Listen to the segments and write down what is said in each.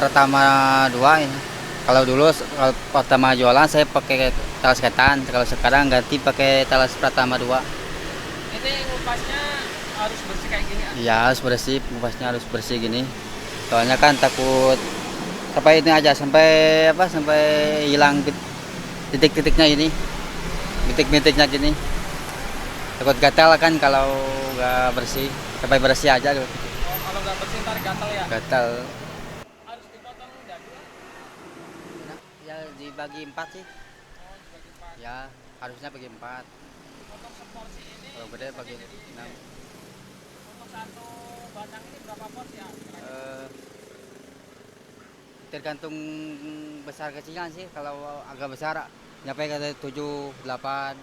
pertama dua ini. Kalau dulu kalau pertama jualan saya pakai talas ketan, kalau sekarang ganti pakai talas pertama dua. Ini ngupasnya harus bersih kayak gini. Ya harus bersih, ngupasnya harus bersih gini. Soalnya kan takut sampai ini aja, sampai hilang titik-titiknya ini, titik-titiknya gini. Takut gatal kan kalau nggak bersih, sampai bersih aja gitu. Oh, kalau nggak bersih ntar gatal ya. Gatal. Harus dipotong dadu. Nah, ya dibagi 4 sih. Oh, dibagi empat. Ya harusnya bagi 4. Potong seporsi ini. Kalau gede bagi jadi 6. untuk satu batang ini berapa porsi ya? Eh, tergantung besar kecilnya sih. Kalau agak besar nyampe ke 7, 8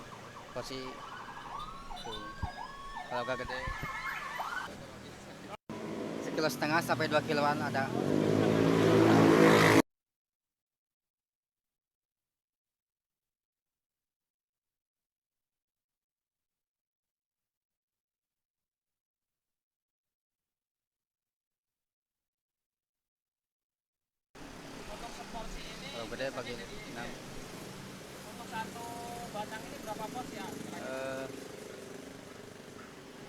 porsi. Tuh. Kalau agak gede 1,5 kilo sampai 2 kiloan ada. Potong seporsi ini. Kalau gede bagi jadi 6. untuk satu batang ini berapa porsi ya? Eh,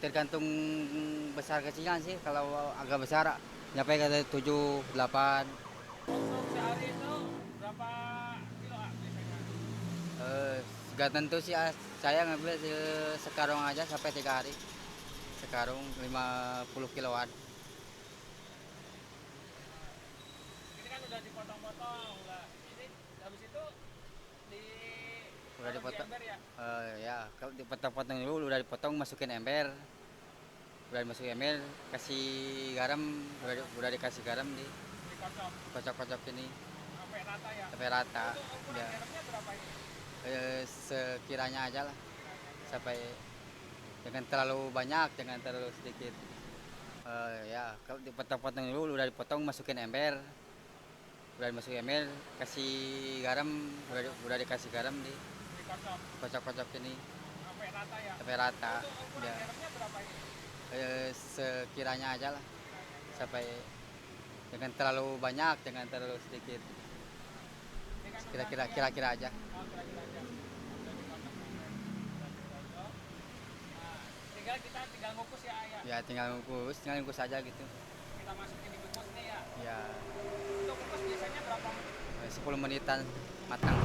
tergantung besar kecilnya sih. Kalau agak besar nyampe ke 7, 8. Untuk sehari itu berapa kilo biasanya? Gak tentu sih, saya ngambil sekarung aja sampai 3 hari. Sekarung 50 kiloan. Ini kan udah dipotong-potong lah. Ini habis itu di Udah dipotong. ember ya. Ya kalau dipotong-potong dulu, udah dipotong masukin ember. Udah dimasukin ember, kasih garam, udah dikasih garam, Dikocok kocok-kocok ini sampai rata ya. sampai rata. Untuk ukuran Ya, garamnya berapa ini? sekiranya aja lah, sampai jangan terlalu banyak, jangan terlalu sedikit. Ya kalau dipotong-potong dulu, udah dipotong masukin ember. Udah dimasukin ember, kasih garam, udah dikasih garam, Dikocok kocok-kocok ini sampai rata ya. sampai rata. Untuk ukuran Ya, garamnya berapa ini? sekiranya aja lah, sampai jangan terlalu banyak, jangan terlalu sedikit. Ini kan Kira-kira aja. oh, kira-kira aja. Udah dipotong ember, udah dikocok. Nah, tinggal ngukus ya ayah. Ya tinggal ngukus aja gitu. Kita masukin di kukus nih ya. Ya Untuk kukus biasanya berapa menit? 10 menitan matang.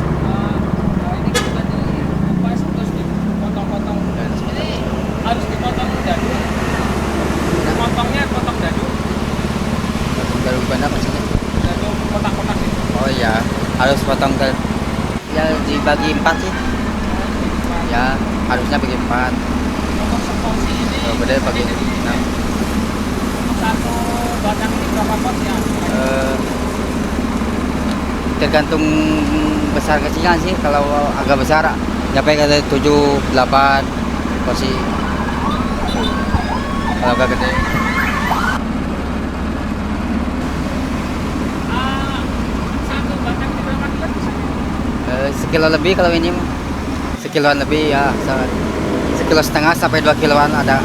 Ini kan udah dikupas terus dipotong-potong. Ini harus dipotong dadu. Potongnya potong dadu. Baru gimana maksudnya? Dadu kotak-kotak itu. Oh iya, harus potong ke, ya dibagi 4 sih. Ya harusnya bagi 4. Untuk seporsi ini. Kalau gede bagi 6. Untuk satu batang ini berapa porsi ya? Tergantung besar kecilnya sih. Kalau agak besar nyampe ke 7, 8 porsi. Kalau agak gede Satu batang ini berapa kilo? sekilo lebih kalau ini mah. Sekiloan lebih ya, sekilo setengah sampai 2 kiloan ada.